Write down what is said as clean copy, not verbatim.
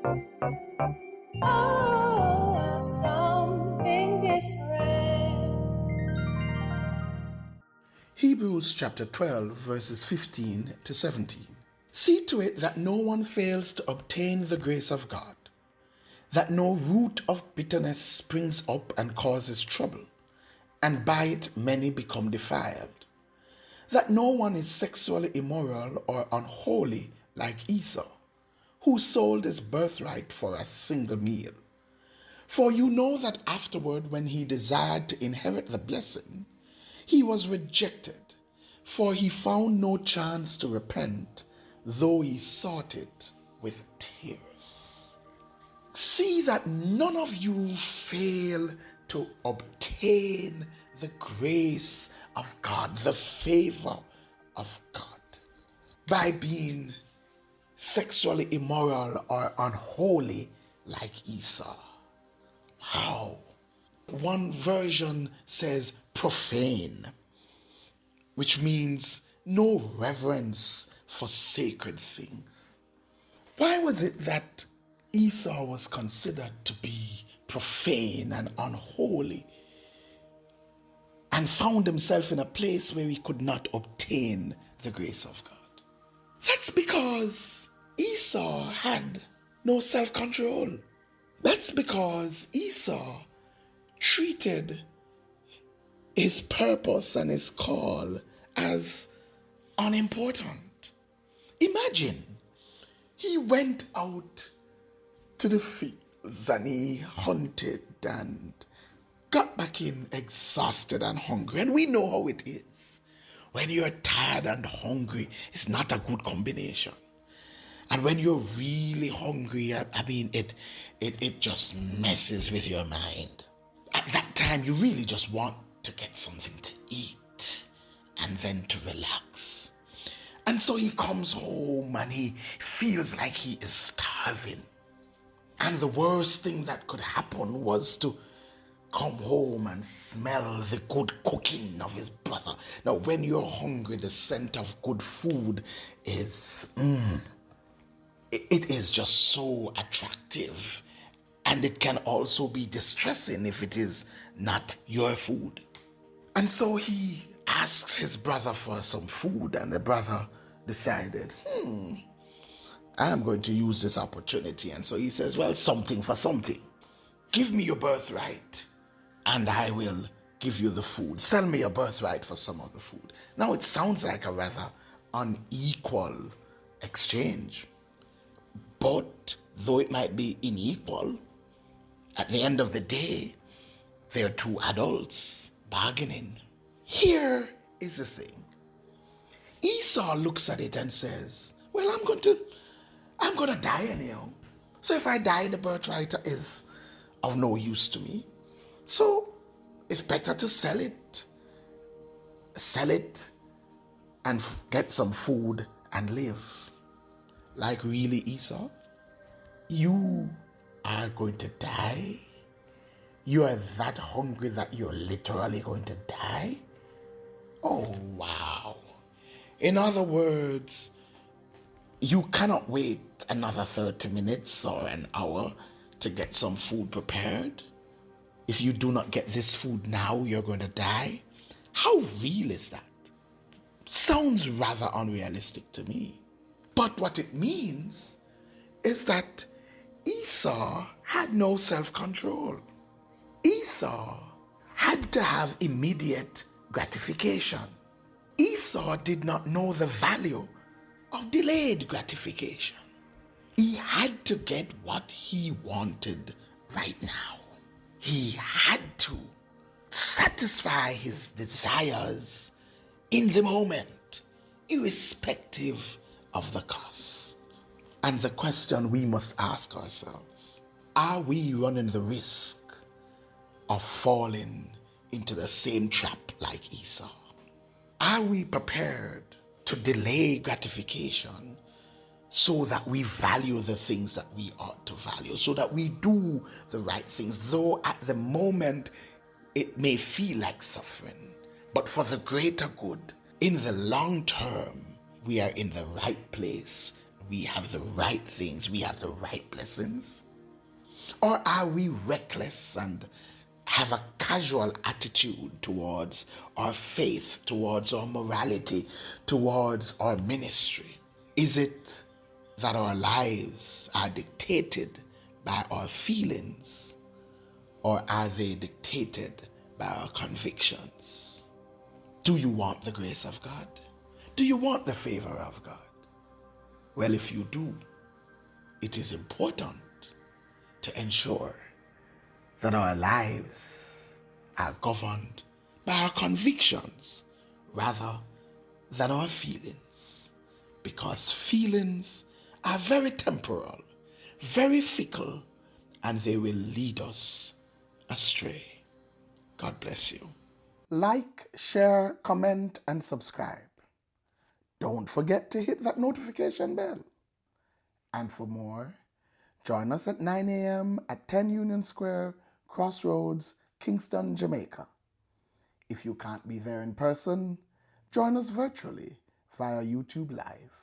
Oh, something different. Hebrews chapter 12, verses 15 to 17. See to it that no one fails to obtain the grace of God, that no root of bitterness springs up and causes trouble, and by it many become defiled, that no one is sexually immoral or unholy like Esau, who sold his birthright for a single meal. For you know that afterward, when he desired to inherit the blessing, he was rejected, for he found no chance to repent, though he sought it with tears. See that none of you fail to obtain the grace of God, the favor of God, by being sexually immoral or unholy like Esau. How? One version says profane, which means no reverence for sacred things. Why was it that Esau was considered to be profane and unholy and found himself in a place where he could not obtain the grace of God? That's because Esau had no self-control. That's because Esau treated his purpose and his call as unimportant. Imagine he went out to the fields and he hunted and got back in exhausted and hungry. And we know how it is. When you're tired and hungry, it's not a good combination. And when you're really hungry, I mean, it just messes with your mind. At that time, you really just want to get something to eat and then to relax. And so he comes home and he feels like he is starving. And the worst thing that could happen was to come home and smell the good cooking of his brother. Now, when you're hungry, the scent of good food is, it is just so attractive. And it can also be distressing if it is not your food. And so he asks his brother for some food, and the brother decided, I'm going to use this opportunity. And so he says, well, something for something. Give me your birthright, and I will give you the food. Sell me your birthright for some of the food. Now, it sounds like a rather unequal exchange. But though it might be unequal, at the end of the day, they're two adults bargaining. Here is the thing. Esau looks at it and says, well, I'm going to die anyhow. So if I die, the birthright is of no use to me. So it's better to sell it and get some food and live. Like really, Esau? You are going to die? You are that hungry that you're literally going to die? Oh, wow. In other words, you cannot wait another 30 minutes or an hour to get some food prepared. If you do not get this food now, you're going to die. How real is that? Sounds rather unrealistic to me. But what it means is that Esau had no self-control. Esau had to have immediate gratification. Esau did not know the value of delayed gratification. He had to get what he wanted right now. He had to satisfy his desires in the moment, irrespective of the cost. And the question we must ask ourselves, are we running the risk of falling into the same trap like Esau? Are we prepared to delay gratification so that we value the things that we ought to value, so that we do the right things, though at the moment it may feel like suffering, but for the greater good? In the long term, we are in the right place. we have the right things, we have the right blessings? Or are we reckless and have a casual attitude towards our faith, towards our morality, towards our ministry? Is it that our lives are dictated by our feelings, or are they dictated by our convictions? Do you want the grace of God? Do you want the favor of God? Well, if you do, it is important to ensure that our lives are governed by our convictions rather than our feelings, because feelings are very temporal, very fickle, and they will lead us astray. God bless you. Like, share, comment, and subscribe. Don't forget to hit that notification bell. And for more, join us at 9 a.m. at 10 Union Square, Crossroads, Kingston, Jamaica. If you can't be there in person, join us virtually via YouTube Live.